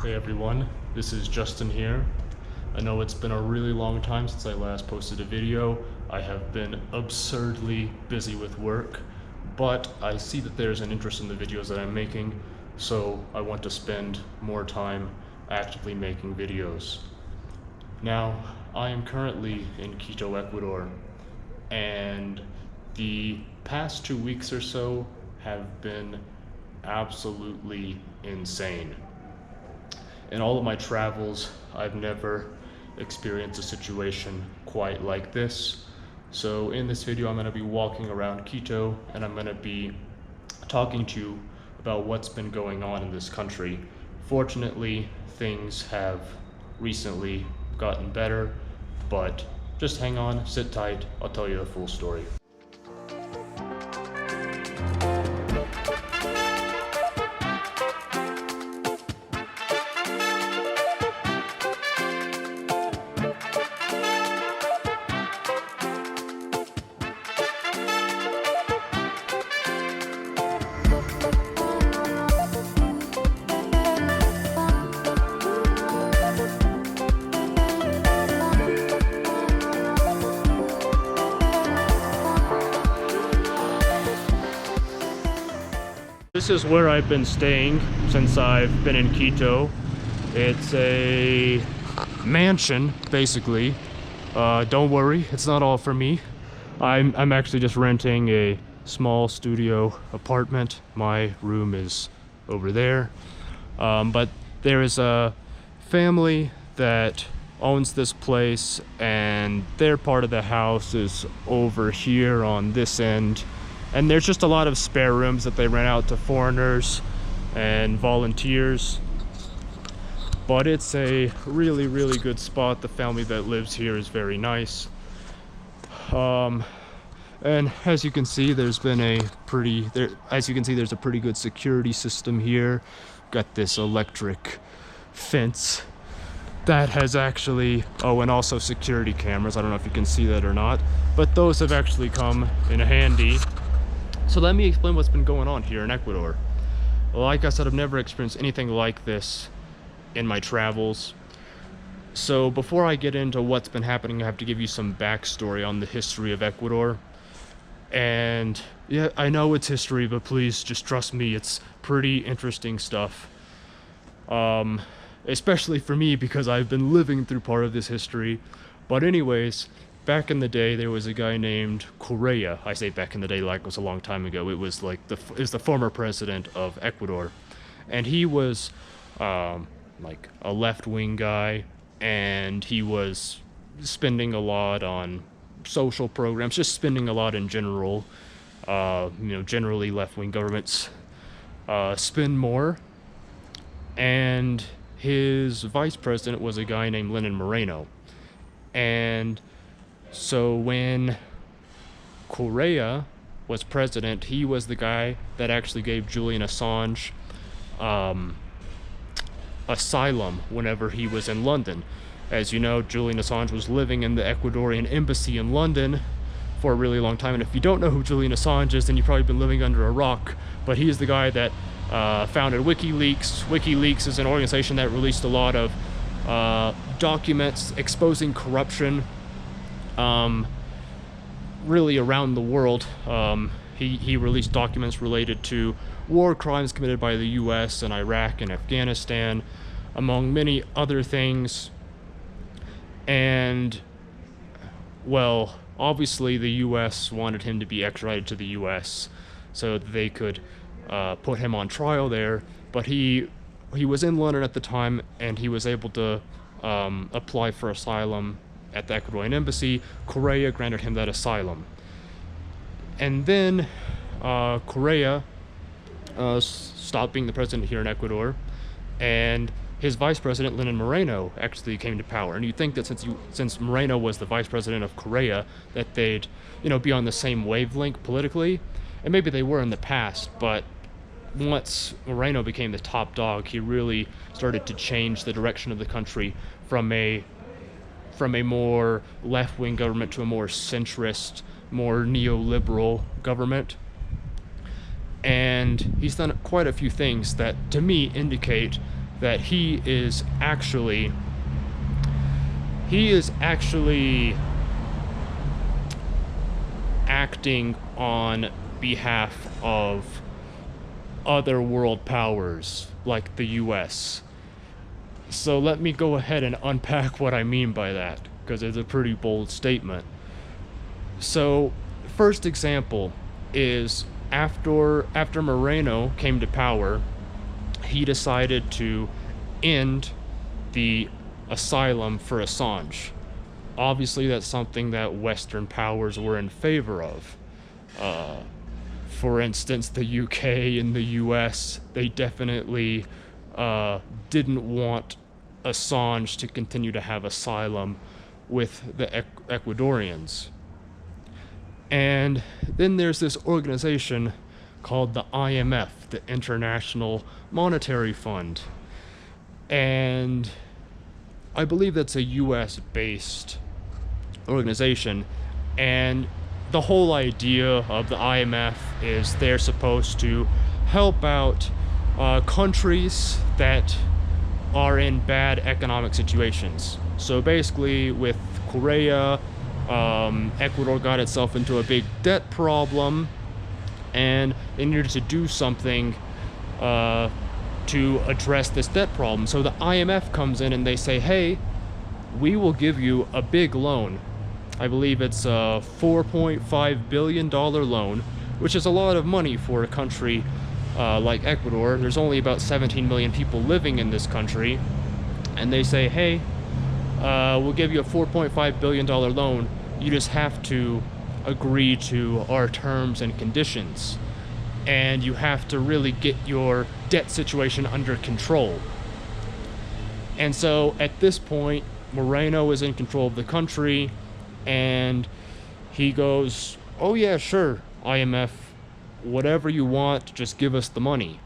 Hey everyone, this is Justin here. I know it's been a really long time since I last posted a video. I have been absurdly busy with work, but I see that there's an interest in the videos that I'm making, so I want to spend more time actively making videos. Now, I am currently in Quito, Ecuador, and the past 2 weeks or so have been absolutely insane. In all of my travels, I've never experienced a situation quite like this. So in this video, I'm going to be walking around Quito and I'm going to be talking to you about what's been going on in this country. Fortunately, things have recently gotten better, but just hang on, sit tight, I'll tell you the full story. This is where I've been staying since I've been in Quito. It's a mansion, basically. Don't worry, it's not all for me. I'm actually just renting a small studio apartment. My room is over there. But there is a family that owns this place, and their part of the house is over here on this end. And there's just a lot of spare rooms that they rent out to foreigners and volunteers. But it's a really, really good spot. The family that lives here is very nice. And as you can see, there's a pretty good security system here. Got this electric fence that has actually, and also security cameras. I don't know if you can see that or not, but those have actually come in handy. So let me explain what's been going on here in Ecuador. Like I said, I've never experienced anything like this in my travels. So before I get into what's been happening, I have to give you some backstory on the history of Ecuador. And yeah, I know it's history, but please just trust me, it's pretty interesting stuff. Especially for me, because I've been living through part of this history. But anyways, back in the day, there was a guy named Correa. I say back in the day like it was a long time ago. It was like the former president of Ecuador, and he was like a left-wing guy, and he was spending a lot on social programs, just spending a lot in general. Generally left-wing governments spend more, and his vice president was a guy named President Moreno, and so when Correa was president, he was the guy that actually gave Julian Assange asylum whenever he was in London. As you know, Julian Assange was living in the Ecuadorian embassy in London for a really long time. And if you don't know who Julian Assange is, then you've probably been living under a rock. But he is the guy that founded WikiLeaks. WikiLeaks is an organization that released a lot of documents exposing corruption really around the world. He released documents related to war crimes committed by the US and Iraq and Afghanistan, among many other things. And, well, obviously the US wanted him to be extradited to the US so that they could put him on trial there, but he was in London at the time, and he was able to apply for asylum at the Ecuadorian embassy. Correa granted him that asylum. And then Correa stopped being the president here in Ecuador, and his vice president, President Moreno, actually came to power. And you'd think that since Moreno was the vice president of Correa, that they'd, be on the same wavelength politically. And maybe they were in the past, but once Moreno became the top dog, he really started to change the direction of the country from a more left-wing government to a more centrist, more neoliberal government. And he's done quite a few things that, to me, indicate that he is actually acting on behalf of other world powers like the US. So let me go ahead and unpack what I mean by that, because it's a pretty bold statement. So, first example is after Moreno came to power, he decided to end the asylum for Assange. Obviously, that's something that Western powers were in favor of. For instance, the UK and the US, they definitely didn't want Assange to continue to have asylum with the Ecuadorians. And then there's this organization called the IMF, the International Monetary Fund. And I believe that's a US-based organization. And the whole idea of the IMF is they're supposed to help out countries that are in bad economic situations. So basically with Korea, Ecuador got itself into a big debt problem, and they needed to do something to address this debt problem. So the IMF comes in and they say, hey, we will give you a big loan. I believe it's a $4.5 billion loan, which is a lot of money for a country like Ecuador. There's only about 17 million people living in this country. And they say, hey, we'll give you a $4.5 billion loan. You just have to agree to our terms and conditions. And you have to really get your debt situation under control. And so at this point, Moreno is in control of the country, and he goes, oh yeah, sure, IMF, whatever you want, just give us the money.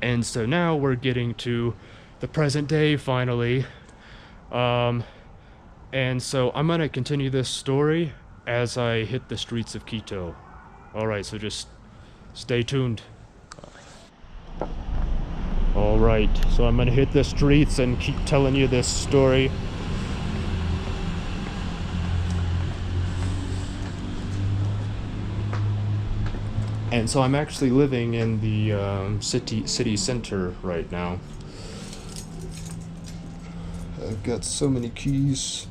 And so now we're getting to the present day finally. And so I'm gonna continue this story as I hit the streets of Quito. Alright, so just stay tuned. Alright, so I'm gonna hit the streets and keep telling you this story. And so I'm actually living in the city center right now. I've got so many keys.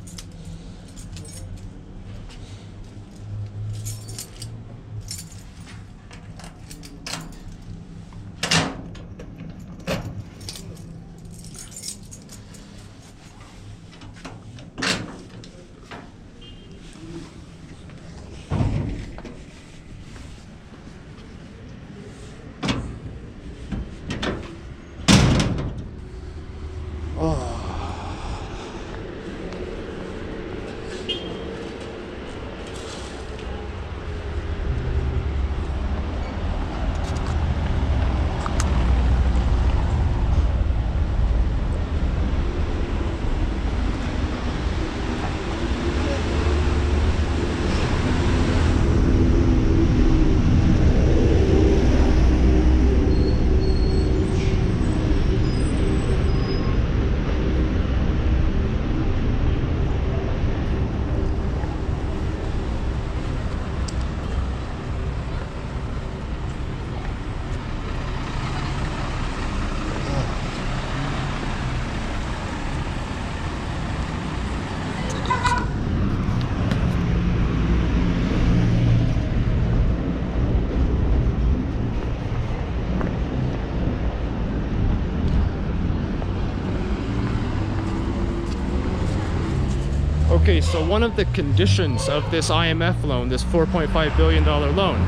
Okay, so one of the conditions of this IMF loan, this $4.5 billion loan,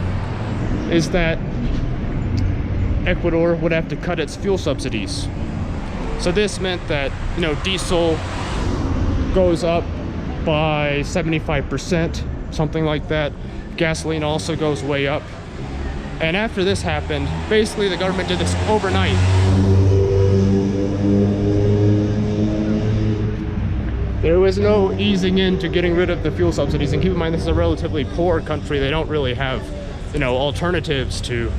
is that Ecuador would have to cut its fuel subsidies. So this meant that, you know, diesel goes up by 75%, something like that. Gasoline also goes way up. And after this happened, basically the government did this overnight. There was no easing into getting rid of the fuel subsidies, and keep in mind this is a relatively poor country. They don't really have, you know, alternatives to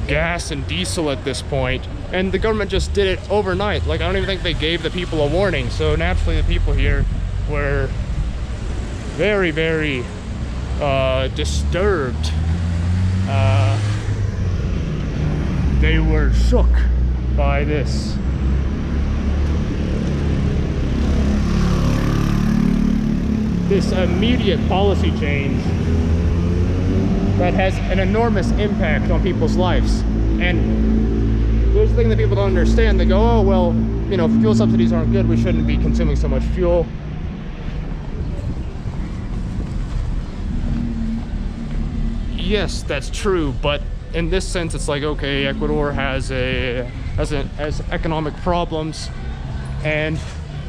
gas and diesel at this point, and the government just did it overnight. Like, I don't even think they gave the people a warning. So naturally the people here were very, very disturbed. They were shook by this. This immediate policy change that has an enormous impact on people's lives. And there's the thing that people don't understand. They go, oh, well, you know, fuel subsidies aren't good, we shouldn't be consuming so much fuel. Yes, that's true, but in this sense, it's like, okay, Ecuador has economic problems, and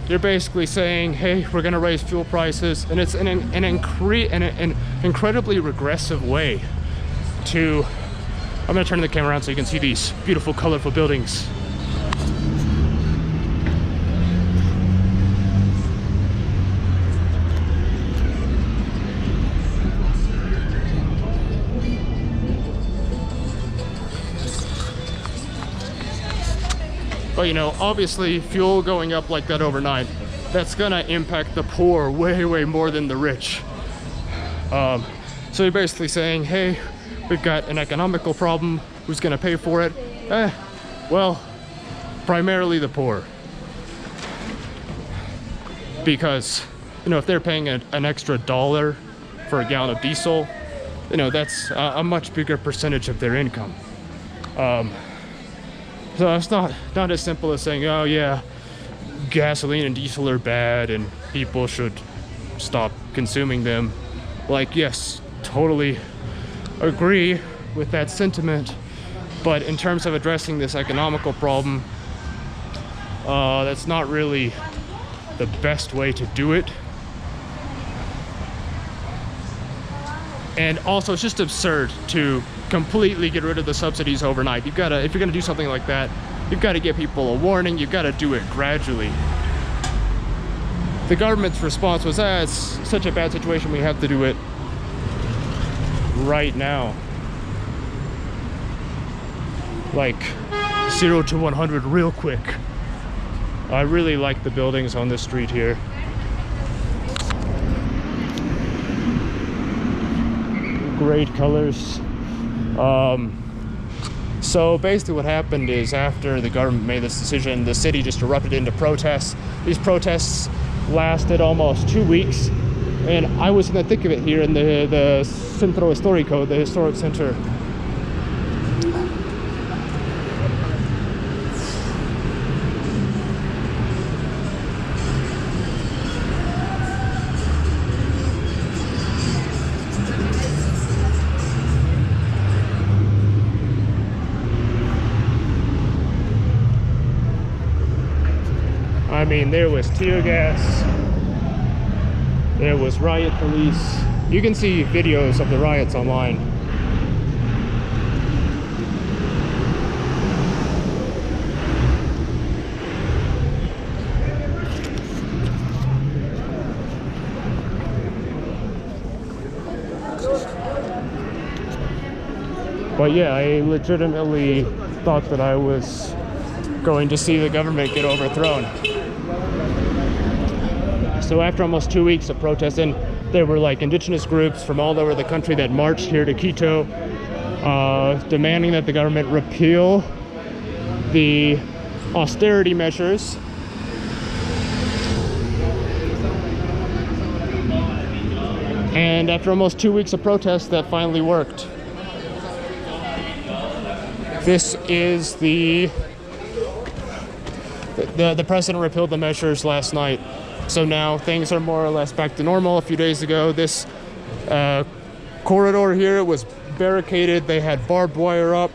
you're basically saying, hey, we're gonna raise fuel prices, and it's an incredibly regressive way to... I'm gonna turn the camera around so you can see these beautiful, colorful buildings. But you know, obviously fuel going up like that overnight, that's gonna impact the poor way, way more than the rich. So you're basically saying, hey, we've got an economical problem, who's gonna pay for it? Well, primarily the poor. Because, you know, if they're paying an extra $1 for a gallon of diesel, you know, that's a much bigger percentage of their income. So it's not as simple as saying, oh yeah, gasoline and diesel are bad and people should stop consuming them. Like, yes, totally agree with that sentiment, but in terms of addressing this economical problem, that's not really the best way to do it. And also, it's just absurd to completely get rid of the subsidies overnight. You've got to, if you're going to do something like that, you've got to give people a warning. You've got to do it gradually. The government's response was, it's such a bad situation, we have to do it right now. Like 0 to 100 real quick. I really like the buildings on this street here. Great colors. So basically what happened is, after the government made this decision, the city just erupted into protests. These protests lasted almost 2 weeks, and I was in the thick of it here in the Centro Histórico, the historic center. I mean, there was tear gas, there was riot police. You can see videos of the riots online. But yeah, I legitimately thought that I was going to see the government get overthrown. So after almost 2 weeks of protests, and there were like indigenous groups from all over the country that marched here to Quito, demanding that the government repeal the austerity measures. And after almost 2 weeks of protests, that finally worked. This is the president repealed the measures last night. So now things are more or less back to normal. A few days ago, this corridor here was barricaded. They had barbed wire up.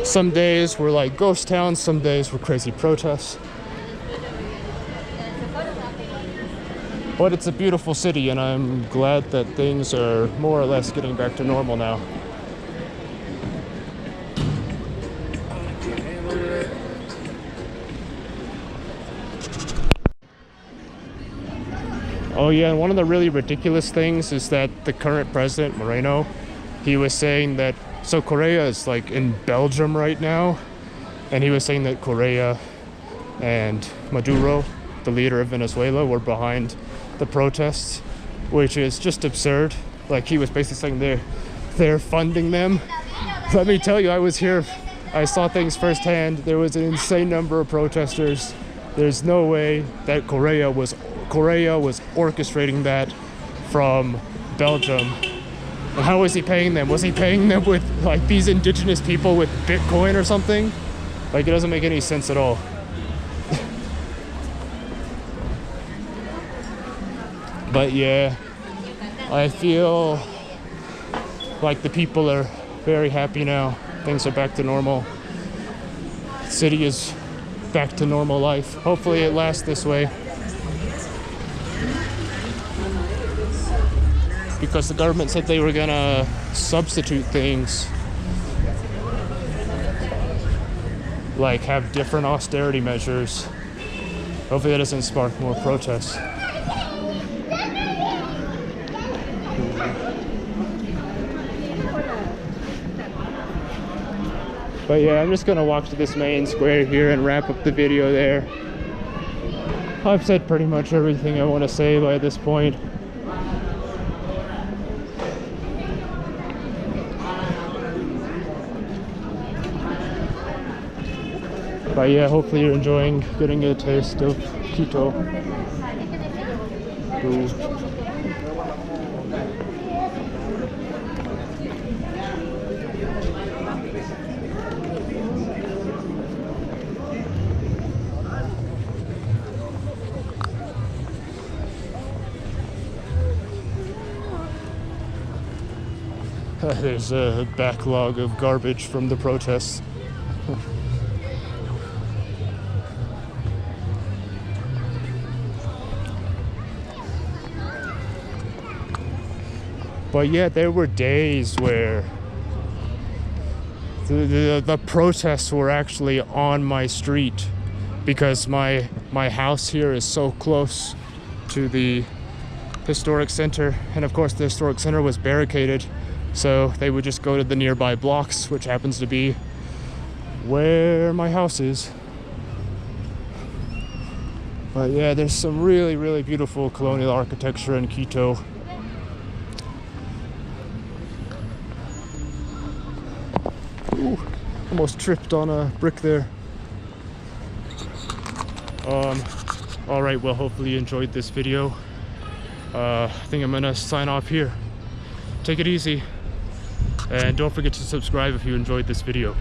Some days were like ghost towns, some days were crazy protests. But it's a beautiful city, and I'm glad that things are more or less getting back to normal now. Oh yeah, and one of the really ridiculous things is that the current President Moreno, he was saying that So Correa is like in Belgium right now, and he was saying that Correa and Maduro, the leader of Venezuela, were behind the protests, which is just absurd. Like, he was basically saying they're funding them. Let me tell you, I was here, I saw things firsthand. There was an insane number of protesters. There's no way that Correa was orchestrating that from Belgium. And how was he paying them? Was he paying them with like these indigenous people with Bitcoin or something? Like, it doesn't make any sense at all. But yeah, I feel like the people are very happy now. Things are back to normal. City is back to normal life. Hopefully it lasts this way. Because the government said they were gonna substitute things, like have different austerity measures. Hopefully that doesn't spark more protests. But yeah, I'm just gonna walk to this main square here and wrap up the video there. I've said pretty much everything I want to say by this point. But yeah, hopefully you're enjoying getting a taste of Quito. Ooh. There's a backlog of garbage from the protests. But yeah, there were days where the protests were actually on my street, because my house here is so close to the historic center, and of course the historic center was barricaded, so they would just go to the nearby blocks, which happens to be where my house is. But yeah, there's some really, really beautiful colonial architecture in Quito. Ooh, almost tripped on a brick there. Alright, well, hopefully you enjoyed this video. I think I'm gonna sign off here. Take it easy, and don't forget to subscribe if you enjoyed this video.